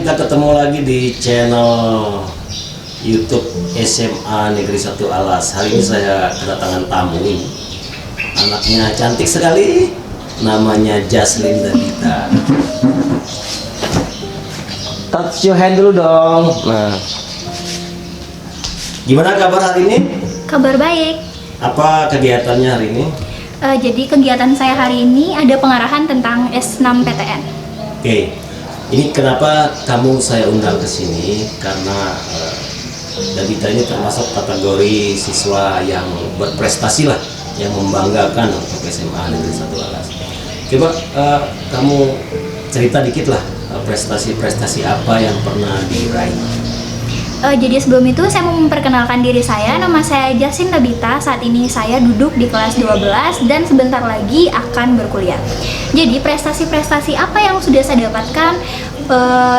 kita ketemu lagi di channel YouTube SMA Negeri 1 Alas. Hari ini saya kedatangan tamu ini. Anaknya cantik sekali, namanya Jaslyn Dabita. Touch your hand dulu dong. Nah, gimana kabar hari ini? Kabar baik. Apa kegiatannya hari ini? Jadi kegiatan saya hari ini ada pengarahan tentang S6 PTN. Oke, ini kenapa kamu saya undang ke sini? Karena Dabita ini termasuk kategori siswa yang berprestasi lah, yang membanggakan untuk SMA Negeri 1 Alas. Coba kamu cerita dikit lah, prestasi-prestasi apa yang pernah diraih. Jadi sebelum itu saya mau memperkenalkan diri saya. Nama saya Jaslyn Dabita. Saat ini saya duduk di kelas 12 dan sebentar lagi akan berkuliah. Jadi prestasi-prestasi apa yang sudah saya dapatkan,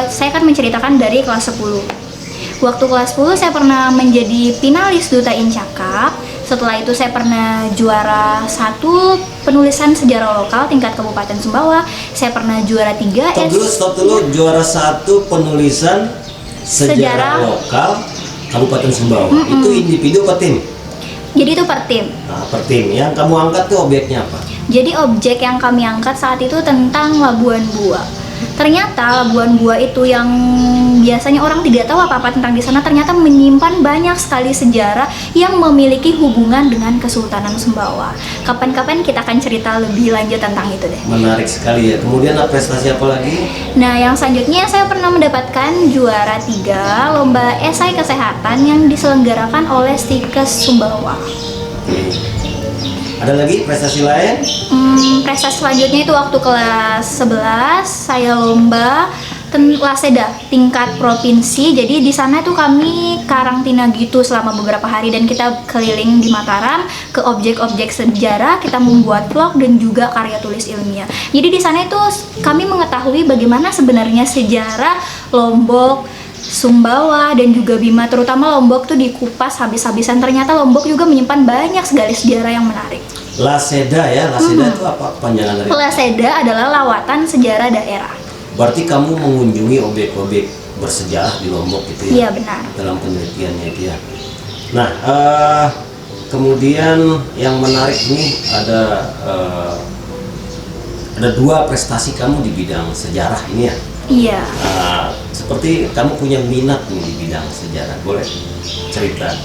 saya akan menceritakan dari kelas 10. Waktu kelas 10 saya pernah menjadi finalis Duta Incakap. Setelah itu saya pernah juara 1 penulisan sejarah lokal tingkat Kabupaten Sumbawa. Saya pernah juara 3 Stop dulu, juara 1 penulisan sejarah lokal Kabupaten Sumbawa. Itu individu apa tim? Jadi itu per tim. Nah, per tim. Yang kamu angkat tuh objeknya apa? Jadi objek yang kami angkat saat itu tentang Labuan Bua. Ternyata Labuan Bua itu yang biasanya orang tidak tahu apa-apa tentang di sana, ternyata menyimpan banyak sekali sejarah yang memiliki hubungan dengan Kesultanan Sumbawa. Kapan-kapan kita akan cerita lebih lanjut tentang itu deh. Menarik sekali ya. Kemudian prestasi apa lagi? Nah, yang selanjutnya saya pernah mendapatkan juara 3 lomba esai kesehatan yang diselenggarakan oleh Stikes Sumbawa. Oke. Ada lagi prestasi lain? Prestasi selanjutnya itu waktu kelas 11 saya lomba Laseda tingkat provinsi. Jadi di sana itu kami karantina gitu selama beberapa hari dan kita keliling di Mataram ke objek-objek sejarah, kita membuat vlog dan juga karya tulis ilmiah. Jadi di sana itu kami mengetahui bagaimana sebenarnya sejarah Lombok, Sumbawa dan juga Bima, terutama Lombok tuh dikupas habis-habisan. Ternyata Lombok juga menyimpan banyak sekali sejarah yang menarik. Laseda ya, Laseda itu apa panjangan dari? Laseda adalah lawatan sejarah daerah. Berarti kamu mengunjungi objek-objek bersejarah di Lombok gitu ya? Iya benar. Dalam penelitiannya dia. Nah, kemudian yang menarik ini ada 2 prestasi kamu di bidang sejarah ini ya? Iya. Seperti kamu punya minat nih di bidang sejarah, boleh cerita?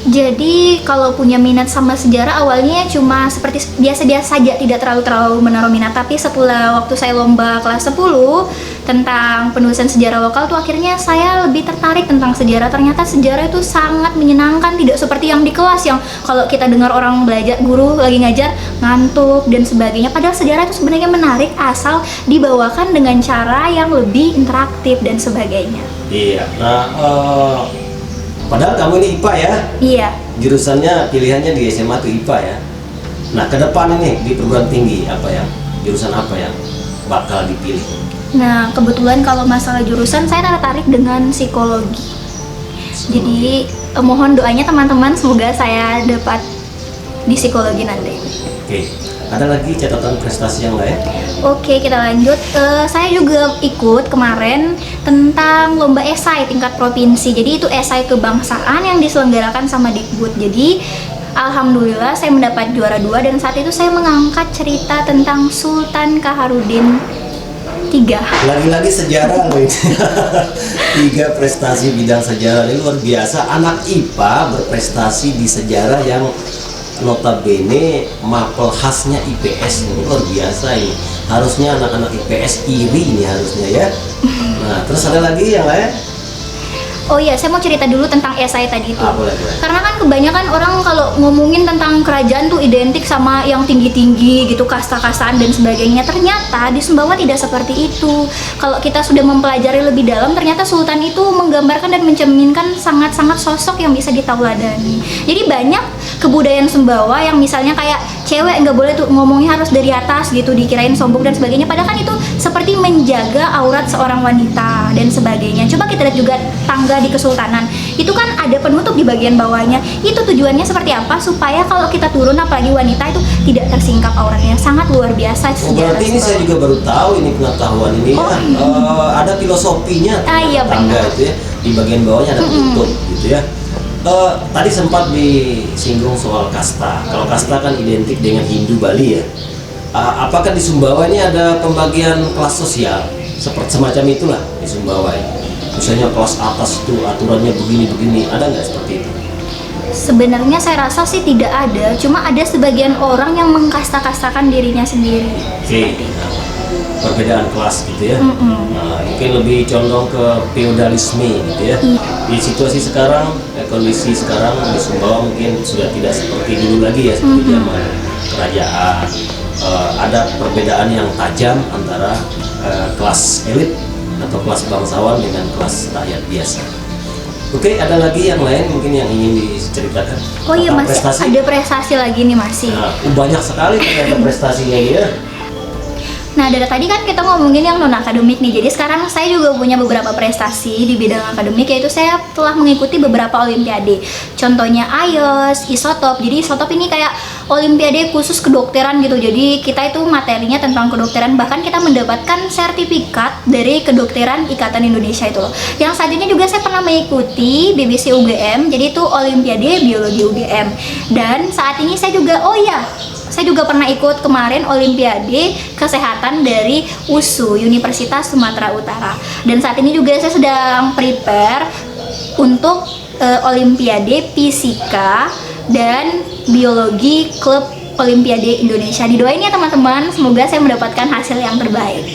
Jadi kalau punya minat sama sejarah awalnya cuma seperti biasa-biasa saja, tidak terlalu menaruh minat. Tapi setelah waktu saya lomba kelas 10 tentang penulisan sejarah lokal tuh akhirnya saya lebih tertarik tentang sejarah. Ternyata sejarah itu sangat menyenangkan, tidak seperti yang di kelas yang kalau kita dengar orang belajar, guru lagi ngajar ngantuk dan sebagainya. Padahal sejarah itu sebenarnya menarik asal dibawakan dengan cara yang lebih interaktif dan sebagainya. Iya. Nah, padahal kamu ini IPA ya? Iya. Jurusannya pilihannya di SMA tuh IPA ya. Nah, ke depan ini di perguruan tinggi jurusan apa yang bakal dipilih? Nah, kebetulan kalau masalah jurusan saya tertarik dengan psikologi. Jadi mohon doanya teman-teman semoga saya dapat di psikologi nanti. Oke. Ada lagi catatan prestasi yang lain? Oke, kita lanjut. Saya juga ikut kemarin tentang lomba esai tingkat provinsi. Jadi itu esai kebangsaan yang diselenggarakan sama Dikbud. Jadi alhamdulillah saya mendapat juara 2 dan saat itu saya mengangkat cerita tentang Sultan Kaharudin III. Lagi-lagi sejarah loh ini. 3 prestasi bidang sejarah ini luar biasa. Anak IPA berprestasi di sejarah yang notabene mapel khasnya IPS, ini luar biasa ini. Harusnya anak-anak IPS iri ini harusnya ya. Nah, terus ada lagi yang lain? Oh iya, saya mau cerita dulu tentang esai tadi itu. Boleh. Karena kan kebanyakan orang kalau ngomongin tentang kerajaan tuh identik sama yang tinggi-tinggi gitu, kasta-kastaan dan sebagainya. Ternyata di Sumbawa tidak seperti itu. Kalau kita sudah mempelajari lebih dalam, ternyata Sultan itu menggambarkan dan mencerminkan sangat-sangat sosok yang bisa ditauladani. Jadi banyak kebudayaan Sumbawa yang misalnya kayak cewek nggak boleh tuh ngomongnya harus dari atas gitu, dikirain sombong dan sebagainya. Padahal kan itu seperti menjaga aurat seorang wanita dan sebagainya. Coba kita lihat juga tangga di Kesultanan itu kan ada penutup di bagian bawahnya. Itu tujuannya seperti apa? Supaya kalau kita turun, apalagi wanita, itu tidak tersingkap auratnya. Sangat luar biasa Oh, berarti ini saya juga baru tahu ini pengetahuan ini Oh, ya. Ada filosofinya iya, tangga benar. itu ya. Di bagian bawahnya ada penutup gitu ya. Tadi sempat disinggung soal kasta. Kalau kasta kan identik dengan Hindu Bali ya. Apakah di Sumbawa ini ada pembagian kelas sosial seperti semacam itulah di Sumbawa ini? Misalnya kelas atas itu aturannya begini-begini, ada nggak seperti itu? Sebenarnya saya rasa sih tidak ada, cuma ada sebagian orang yang mengkasta-kastakan dirinya sendiri. Oke, nah, perbedaan kelas gitu ya. Nah, mungkin lebih condong ke feodalisme gitu ya. Di situasi sekarang, kondisi sekarang di Sumbawa mungkin sudah tidak seperti dulu lagi ya, seperti zaman kerajaan. Ada perbedaan yang tajam antara kelas elit atau kelas bangsawan dengan kelas rakyat biasa. Oke, ada lagi yang lain mungkin yang ingin diceritakan? Oh iya, Tentang masih ada prestasi lagi nih masih. Nah, banyak sekali ternyata prestasinya ya. Nah, dari tadi kan kita ngomongin yang non akademik nih. Jadi sekarang saya juga punya beberapa prestasi di bidang akademik, yaitu saya telah mengikuti beberapa olimpiade. Contohnya IELTS, isotop. Jadi isotop ini kayak olimpiade khusus kedokteran gitu. Jadi kita itu materinya tentang kedokteran, bahkan kita mendapatkan sertifikat dari kedokteran Ikatan Indonesia itu loh. Yang selanjutnya juga saya pernah mengikuti BBC UGM. Jadi itu olimpiade biologi UGM. Dan saat ini saya juga saya juga pernah ikut kemarin olimpiade kesehatan dari USU, Universitas Sumatera Utara. Dan saat ini juga saya sedang prepare untuk olimpiade fisika dan biologi klub olimpiade Indonesia. Didoain ya teman-teman, semoga saya mendapatkan hasil yang terbaik.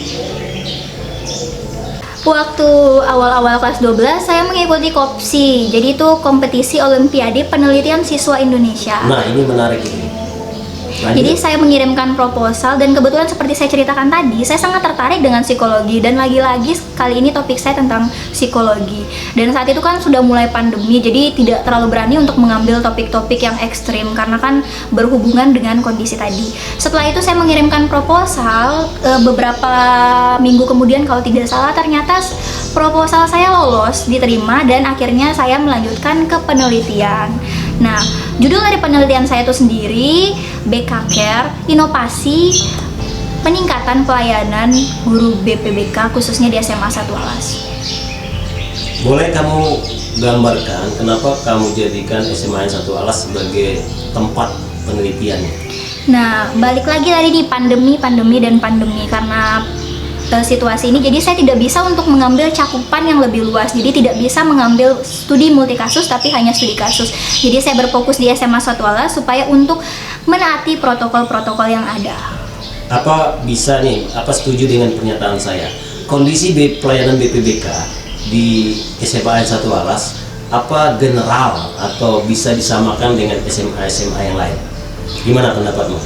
Waktu awal-awal kelas 12 saya mengikuti KOPSI. Jadi itu kompetisi olimpiade penelitian siswa Indonesia. Nah, ini menarik ini. Lanjut. Jadi saya mengirimkan proposal dan kebetulan seperti saya ceritakan tadi, saya sangat tertarik dengan psikologi dan lagi-lagi kali ini topik saya tentang psikologi. Dan saat itu kan sudah mulai pandemi, jadi tidak terlalu berani untuk mengambil topik-topik yang ekstrim karena kan berhubungan dengan kondisi tadi. Setelah itu saya mengirimkan proposal, beberapa minggu kemudian kalau tidak salah ternyata proposal saya lolos, diterima, dan akhirnya saya melanjutkan ke penelitian. Nah, judul dari penelitian saya itu sendiri BK Care, inovasi peningkatan pelayanan guru BPBK khususnya di SMA 1 Alas. Boleh kamu gambarkan kenapa kamu jadikan SMA 1 Alas sebagai tempat penelitiannya? Nah, balik lagi tadi nih pandemi karena situasi ini, jadi saya tidak bisa untuk mengambil cakupan yang lebih luas, jadi tidak bisa mengambil studi multikasus tapi hanya studi kasus. Jadi saya berfokus di SMA 1 Alas supaya untuk menaati protokol-protokol yang ada. Apa bisa nih, apa setuju dengan pernyataan saya? Kondisi pelayanan BPBK di SMA 1 Alas apa general atau bisa disamakan dengan SMA-SMA yang lain? Gimana pendapatmu?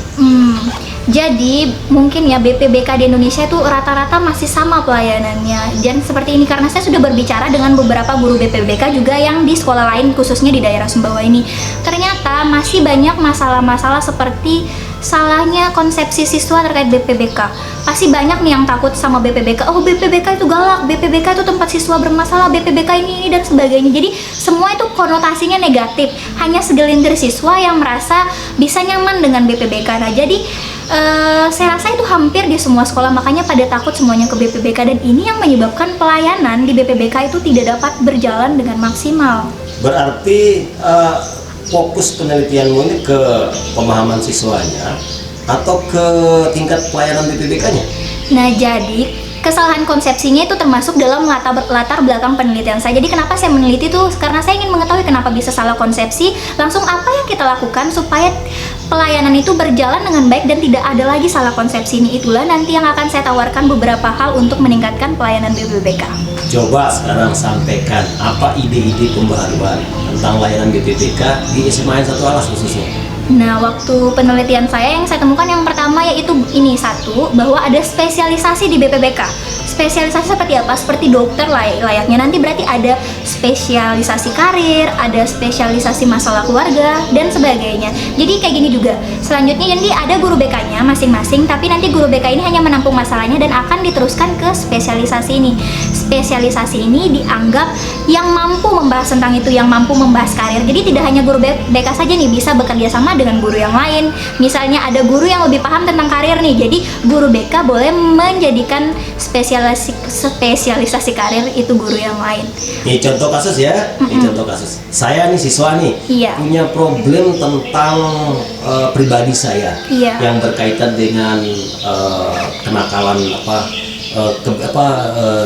Jadi mungkin ya BPBK di Indonesia itu rata-rata masih sama pelayanannya. Dan seperti ini karena saya sudah berbicara dengan beberapa guru BPBK juga yang di sekolah lain khususnya di daerah Sumbawa ini. Ternyata masih banyak masalah-masalah seperti salahnya konsepsi siswa terkait BPBK. Pasti banyak nih yang takut sama BPBK. Oh, BPBK itu galak, BPBK itu tempat siswa bermasalah, BPBK ini dan sebagainya. Jadi semua itu konotasinya negatif. Hanya segelintir siswa yang merasa bisa nyaman dengan BPBK. Nah, jadi saya rasa itu hampir di semua sekolah, makanya pada takut semuanya ke BPBK, dan ini yang menyebabkan pelayanan di BPBK itu tidak dapat berjalan dengan maksimal. Berarti fokus penelitianmu ini ke pemahaman siswanya atau ke tingkat pelayanan BPBK-nya? Nah, jadi kesalahan konsepsinya itu termasuk dalam latar belakang penelitian saya. Jadi kenapa saya meneliti itu karena saya ingin mengetahui kenapa bisa salah konsepsi, langsung apa yang kita lakukan supaya pelayanan itu berjalan dengan baik dan tidak ada lagi salah konsepsi ini. Itulah nanti yang akan saya tawarkan beberapa hal untuk meningkatkan pelayanan BPBK. Coba sekarang sampaikan apa ide-ide pembaharuan tentang layanan BPBK di SMA 1 Alas khususnya. Nah, waktu penelitian saya yang saya temukan yang pertama yaitu ini satu, bahwa ada spesialisasi di BPBK. Spesialisasi seperti apa? Seperti dokter layaknya. Nanti berarti ada spesialisasi karir, ada spesialisasi masalah keluarga dan sebagainya. Jadi kayak gini juga. Selanjutnya nanti ada guru BK-nya masing-masing, tapi nanti guru BK ini hanya menampung masalahnya dan akan diteruskan ke spesialisasi ini. Spesialisasi ini dianggap yang mampu membahas tentang itu, yang mampu membahas karir. Jadi tidak hanya guru BK saja nih bisa bekerja sama dengan guru yang lain. Misalnya ada guru yang lebih paham tentang karir nih, jadi guru BK boleh menjadikan spesialisasi karir itu guru yang lain. Ini contoh kasus ya, ini contoh kasus. Saya nih siswa nih Iya. punya problem tentang pribadi saya Iya. yang berkaitan dengan kenakalan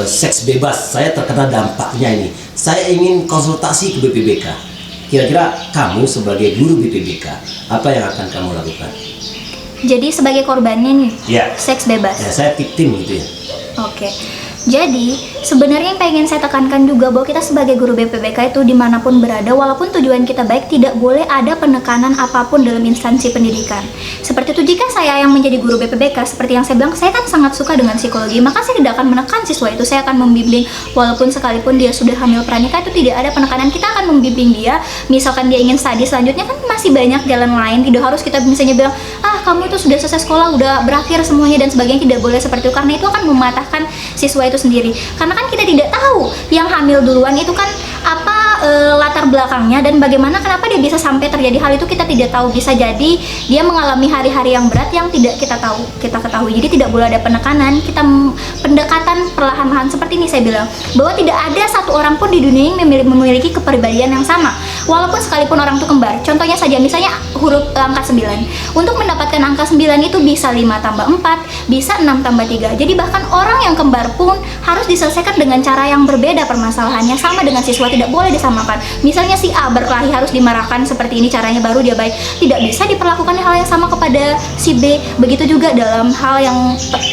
seks bebas. Saya terkena dampaknya ini. Saya ingin konsultasi ke BPBK. Kira-kira kamu sebagai guru BPBK, apa yang akan kamu lakukan? Jadi sebagai korbannya nih, Ya, seks bebas. ya saya victim gitu ya. Oke. Jadi sebenarnya yang pengen saya tekankan juga bahwa kita sebagai guru BPBK itu dimanapun berada, walaupun tujuan kita baik, tidak boleh ada penekanan apapun dalam instansi pendidikan. Seperti itu, jika saya yang menjadi guru BPBK, seperti yang saya bilang, saya kan sangat suka dengan psikologi, maka saya tidak akan menekan siswa itu. Saya akan membimbing, walaupun sekalipun dia sudah hamil pranikah, itu tidak ada penekanan. Kita akan membimbing dia. Misalkan dia ingin studi selanjutnya, kan masih banyak jalan lain. Tidak harus kita misalnya bilang, kamu itu sudah selesai sekolah, udah berakhir semuanya dan sebagainya. Tidak boleh seperti itu, karena itu akan mematahkan siswa itu sendiri. Karena kan kita tidak tahu yang hamil duluan itu kan apa latar belakangnya dan bagaimana kenapa dia bisa sampai terjadi hal itu, kita tidak tahu. Bisa jadi dia mengalami hari-hari yang berat yang tidak kita ketahui. Jadi tidak boleh ada penekanan, kita pendekatan perlahan-lahan. Seperti ini saya bilang bahwa tidak ada satu orang pun di dunia yang memiliki kepribadian yang sama, walaupun sekalipun orang itu kembar. Contohnya saja misalnya huruf angka 9. Untuk mendapatkan angka 9 itu bisa 5 tambah 4, bisa 6 tambah 3. Jadi bahkan orang yang kembar pun harus diselesaikan dengan cara yang berbeda permasalahannya. Sama dengan siswa, tidak boleh disamakan. Misalnya si A berkelahi harus dimarahkan seperti ini caranya baru dia baik. Tidak bisa diperlakukan hal yang sama kepada si B. Begitu juga dalam hal yang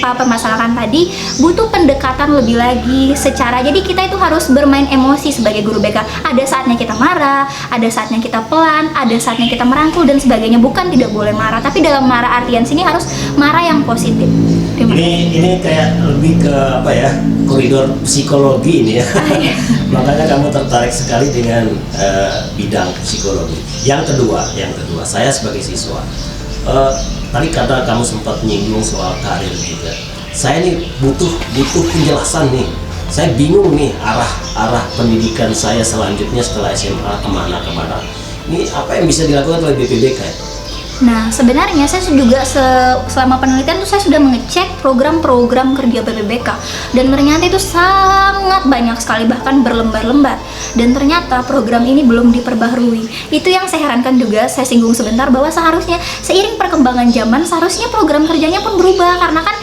permasalahan tadi, butuh pendekatan lebih lagi secara. Jadi kita itu harus bermain emosi sebagai guru BK. Ada saatnya kita marah, ada saatnya kita pelan, ada saatnya kita merangkul dan sebagainya. Bukan tidak boleh marah, tapi dalam marah artian sini harus marah yang positif. Ini kayak lebih ke apa ya, koridor psikologi ini ya. Makanya kamu tertarik sekali dengan bidang psikologi. Yang kedua, saya sebagai siswa, tadi kata kamu sempat menyinggung soal karir juga. Saya ini butuh penjelasan nih. Saya bingung nih arah pendidikan saya selanjutnya setelah SMA kemana. Ini apa yang bisa dilakukan oleh BPBK? Nah, sebenarnya saya juga selama penelitian tuh saya sudah mengecek program-program kerja BPBK dan ternyata itu sangat banyak sekali, bahkan berlembar-lembar, dan ternyata program ini belum diperbaharui. Itu yang saya herankan juga. Saya singgung sebentar bahwa seharusnya seiring perkembangan zaman seharusnya program kerjanya pun berubah, karena kan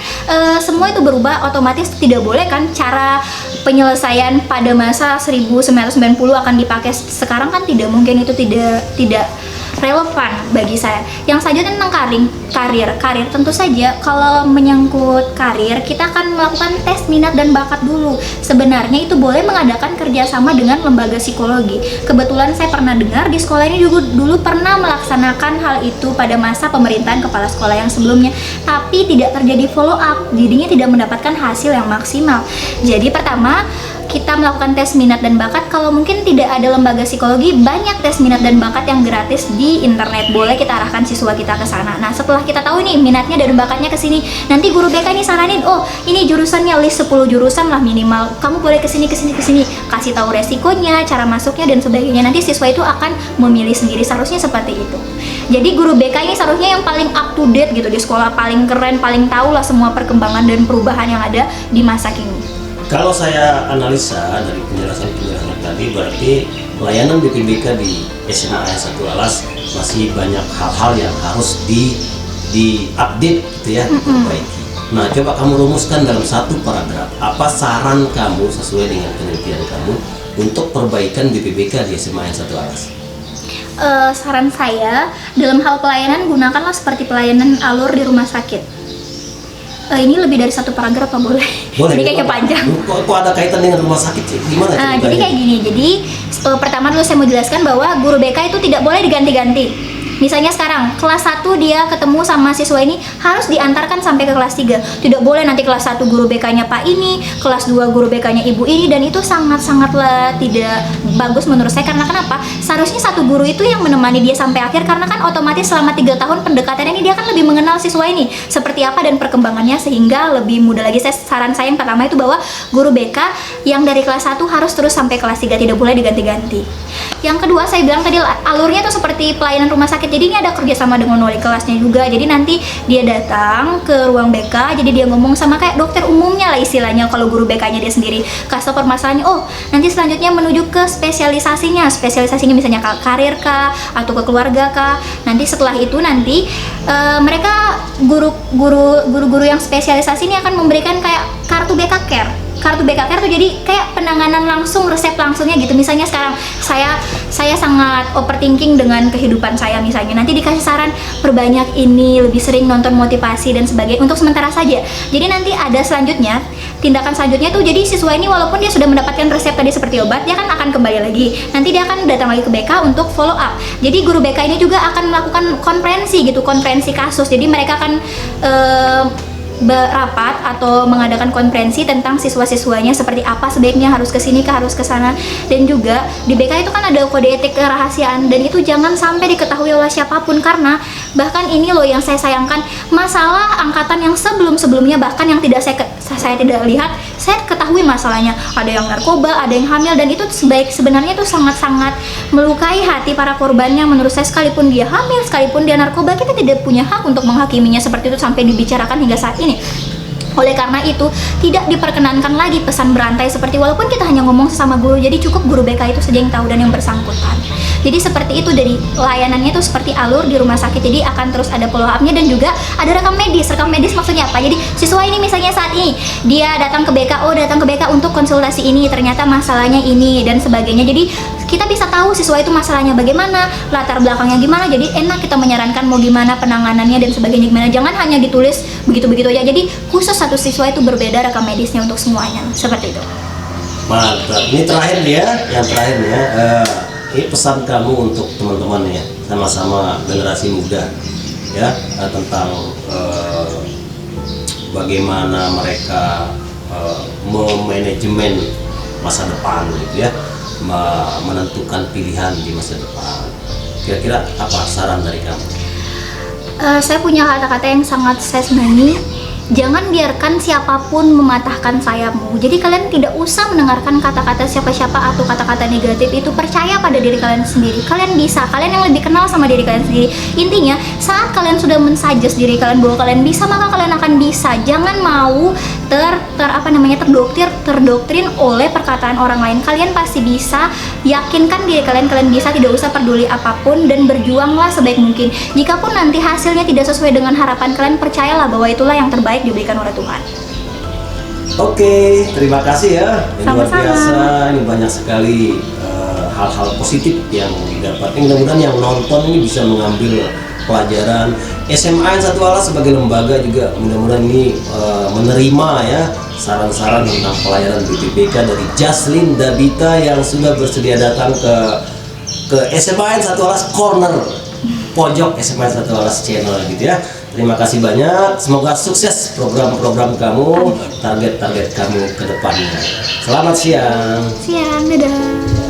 semua itu berubah, otomatis tidak boleh kan cara penyelesaian pada masa 1990 akan dipakai sekarang, kan tidak mungkin, itu tidak relevan bagi saya. Yang selanjutnya tentang karir tentu saja kalau menyangkut karir kita akan melakukan tes minat dan bakat dulu. Sebenarnya itu boleh mengadakan kerjasama dengan lembaga psikologi. Kebetulan saya pernah dengar di sekolah ini juga dulu pernah melaksanakan hal itu pada masa pemerintahan kepala sekolah yang sebelumnya, tapi tidak terjadi follow up, jadinya tidak mendapatkan hasil yang maksimal. Jadi pertama kita melakukan tes minat dan bakat. Kalau mungkin tidak ada lembaga psikologi, banyak tes minat dan bakat yang gratis di internet. Boleh kita arahkan siswa kita ke sana. Nah, setelah kita tahu nih minatnya dan bakatnya ke sini, nanti guru BK ini saranin, ini jurusannya list 10 jurusan lah minimal. Kamu boleh ke sini. Kasih tahu resikonya, cara masuknya dan sebagainya. Nanti siswa itu akan memilih sendiri. Seharusnya seperti itu. Jadi guru BK ini seharusnya yang paling up to date gitu di sekolah, paling keren, paling tahu lah semua perkembangan dan perubahan yang ada di masa kini. Kalau saya analisa dari penjelasan tadi, berarti pelayanan BPBK di SMA 1 Alas masih banyak hal-hal yang harus di-update gitu ya, diperbaiki. Nah, coba kamu rumuskan dalam satu paragraf, apa saran kamu sesuai dengan penelitian kamu untuk perbaikan BPBK di SMA 1 Alas? Saran saya dalam hal pelayanan, gunakanlah seperti pelayanan alur di rumah sakit. Ini lebih dari satu paragraf, apa boleh? Jadi kayaknya panjang. Kok ada kaitan dengan rumah sakit sih? Gimana? Jadi kayak gini. Jadi pertama dulu saya mau jelaskan bahwa guru BK itu tidak boleh diganti-ganti. Misalnya sekarang kelas 1 dia ketemu sama siswa ini harus diantarkan sampai ke kelas 3. Tidak boleh nanti kelas 1 guru BK-nya Pak ini, kelas 2 guru BK-nya Ibu ini, dan itu sangat-sangatlah tidak bagus menurut saya. Karena kenapa? Seharusnya satu guru itu yang menemani dia sampai akhir, karena kan otomatis selama 3 tahun pendekatan ini dia kan lebih mengenal siswa ini seperti apa dan perkembangannya, sehingga lebih mudah lagi. Saran saya yang pertama itu bahwa guru BK yang dari kelas 1 harus terus sampai kelas 3, tidak boleh diganti-ganti. Yang kedua, saya bilang tadi alurnya tuh seperti pelayanan rumah sakit. Jadi ini ada kerjasama dengan wali kelasnya juga. Jadi nanti dia datang ke ruang BK, jadi dia ngomong sama kayak dokter umumnya lah istilahnya. Kalau guru BK-nya dia sendiri kasih permasalahannya, oh nanti selanjutnya menuju ke spesialisasinya. Spesialisasinya misalnya karir kah atau ke keluarga kah. Nanti setelah itu nanti mereka guru-guru yang spesialisasi ini akan memberikan kayak kartu BK Care. Kartu BK Care tuh jadi kayak penanganan langsung, resep langsungnya gitu. Misalnya sekarang saya sangat overthinking dengan kehidupan saya misalnya. Nanti dikasih saran perbanyak ini, lebih sering nonton motivasi dan sebagainya untuk sementara saja. Jadi nanti ada selanjutnya, tindakan selanjutnya tuh jadi siswa ini walaupun dia sudah mendapatkan resep tadi seperti obat, dia kan akan kembali lagi. Nanti dia akan datang lagi ke BK untuk follow up. Jadi guru BK ini juga akan melakukan konferensi gitu, konferensi kasus. Jadi mereka akan berapat atau mengadakan konferensi tentang siswa-siswanya seperti apa sebaiknya, harus ke sini kah, harus ke sana. Dan juga di BK itu kan ada kode etik kerahasiaan, dan itu jangan sampai diketahui oleh siapapun. Karena bahkan ini loh yang saya sayangkan, masalah angkatan yang sebelum-sebelumnya bahkan yang saya tidak lihat, saya ketahui masalahnya, ada yang narkoba, ada yang hamil, dan itu sebenarnya itu sangat-sangat melukai hati para korbannya. Menurut saya, sekalipun dia hamil, sekalipun dia narkoba, kita tidak punya hak untuk menghakiminya seperti itu sampai dibicarakan hingga saat ini. Oleh karena itu, tidak diperkenankan lagi pesan berantai seperti, walaupun kita hanya ngomong sesama guru, jadi cukup guru BK itu saja yang tahu dan yang bersangkutan. Jadi seperti itu, dari layanannya itu seperti alur di rumah sakit, jadi akan terus ada follow up-nya dan juga ada rekam medis. Rekam medis maksudnya apa? Jadi siswa ini misalnya saat ini dia datang ke BK, oh datang ke BK untuk konsultasi ini, ternyata masalahnya ini dan sebagainya. Jadi kita bisa tahu siswa itu masalahnya bagaimana, latar belakangnya gimana, jadi enak kita menyarankan mau gimana penanganannya dan sebagainya gimana. Jangan hanya ditulis begitu-begitu aja. Jadi khusus satu siswa itu berbeda rekam medisnya untuk semuanya, seperti itu. Mantap. Ini terakhir ya, yang terakhir ya. Ini pesan kamu untuk teman-teman ya, sama-sama generasi muda ya, tentang bagaimana mereka memanajemen masa depan gitu ya, menentukan pilihan di masa depan. Kira-kira apa saran dari kamu? Saya punya kata-kata yang sangat saya senangi. Jangan biarkan siapapun mematahkan sayapmu. Jadi kalian tidak usah mendengarkan kata-kata siapa-siapa atau kata-kata negatif itu. Percaya pada diri kalian sendiri. Kalian bisa, kalian yang lebih kenal sama diri kalian sendiri. Intinya, saat kalian sudah mensuggest diri kalian bahwa kalian bisa, maka kalian akan bisa. Jangan mau terdoktrin oleh perkataan orang lain. Kalian pasti bisa. Yakinkan diri kalian bisa, tidak usah peduli apapun, dan berjuanglah sebaik mungkin. Jikapun nanti hasilnya tidak sesuai dengan harapan kalian, percayalah bahwa itulah yang terbaik diberikan oleh Tuhan. Oke, terima kasih ya. Ini luar Sama-sama. biasa, ini banyak sekali hal-hal positif yang didapat. Mudah-mudahan yang nonton ini bisa mengambil pelajaran. SMA Satu Alas sebagai lembaga juga mudah-mudahan ini menerima ya saran-saran tentang pelayanan BPPK dari Jaslin Dabita yang sudah bersedia datang ke SMA Satu Alas Corner, pojok SMA Satu Alas channel gitu ya. Terima kasih banyak. Semoga sukses program-program kamu, target-target kamu ke depannya. Selamat siang. Siang, dadah.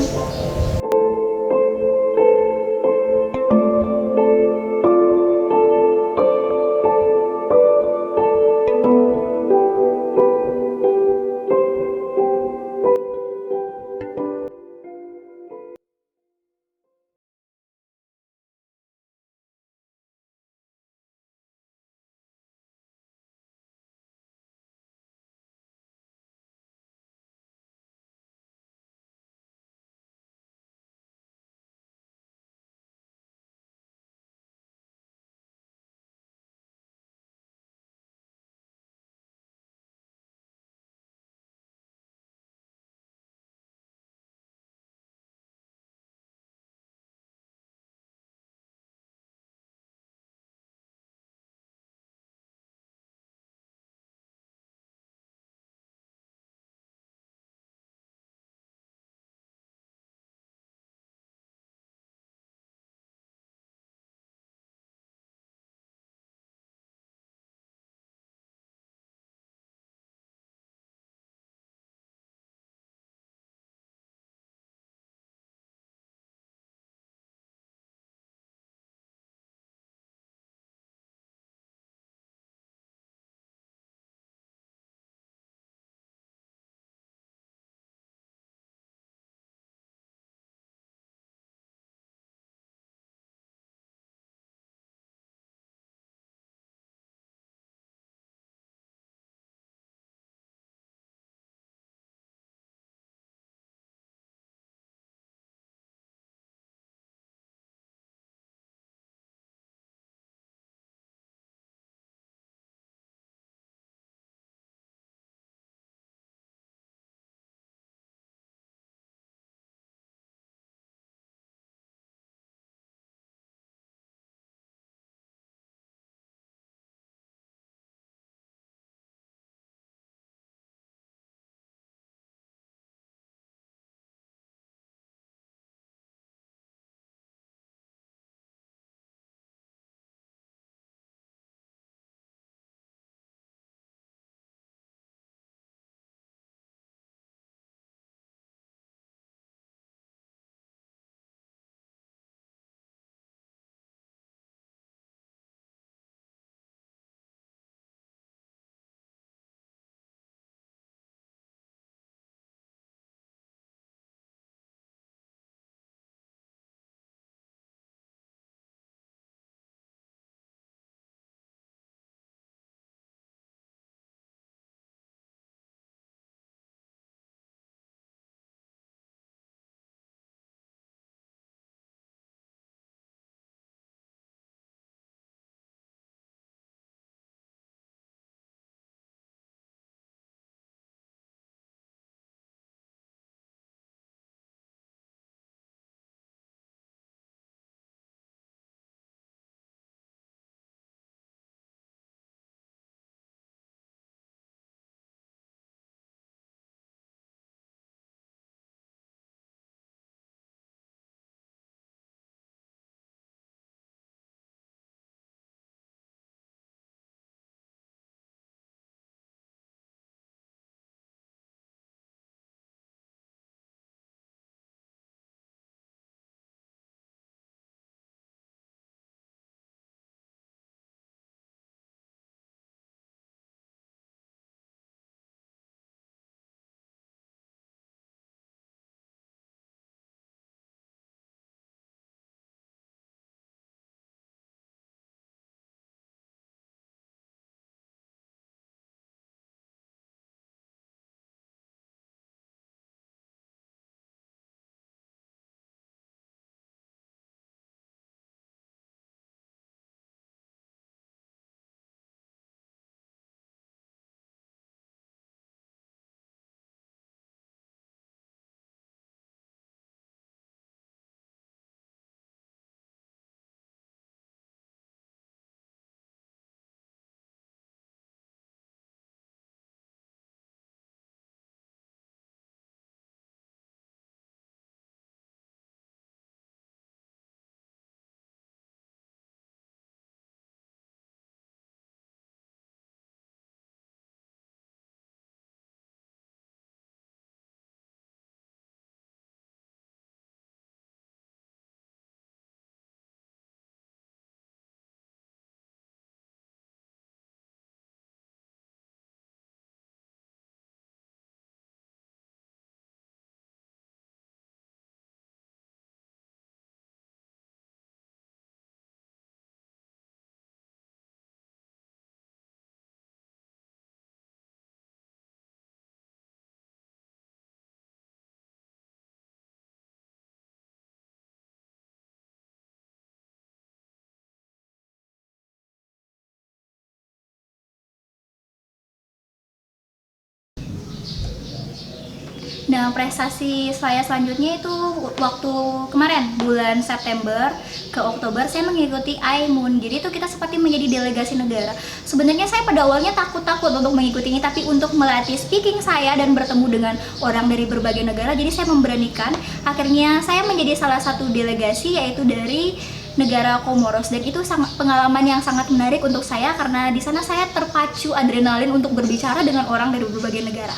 Nah, prestasi saya selanjutnya itu waktu kemarin bulan September ke Oktober saya mengikuti IMUN. Jadi itu kita seperti menjadi delegasi negara. Sebenarnya saya pada awalnya takut-takut untuk mengikuti ini, tapi untuk melatih speaking saya dan bertemu dengan orang dari berbagai negara, jadi saya memberanikan. Akhirnya saya menjadi salah satu delegasi, yaitu dari negara Komoros, dan itu sangat pengalaman yang sangat menarik untuk saya karena di sana saya terpacu adrenalin untuk berbicara dengan orang dari berbagai negara.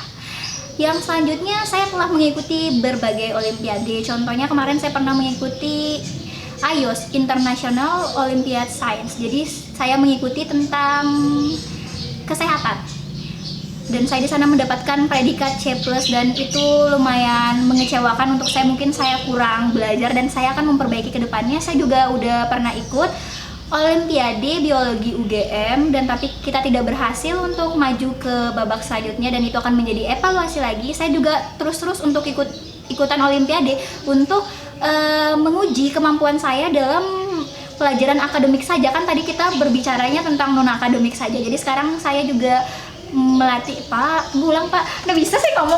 Yang selanjutnya saya telah mengikuti berbagai olimpiade. Contohnya kemarin saya pernah mengikuti IOS International Olympiad Science. Jadi saya mengikuti tentang kesehatan. Dan saya di sana mendapatkan predikat C+, dan itu lumayan mengecewakan untuk saya. Mungkin saya kurang belajar dan saya akan memperbaiki ke depannya. Saya juga udah pernah ikut Olimpiade Biologi UGM, dan tapi kita tidak berhasil untuk maju ke babak selanjutnya, dan itu akan menjadi evaluasi lagi. Saya juga terus-terus untuk ikutan Olimpiade untuk menguji kemampuan saya dalam pelajaran akademik saja. Kan tadi kita berbicaranya tentang non akademik saja, jadi sekarang saya juga melatih. Pak, ngulang Pak, nggak bisa sih ngomong.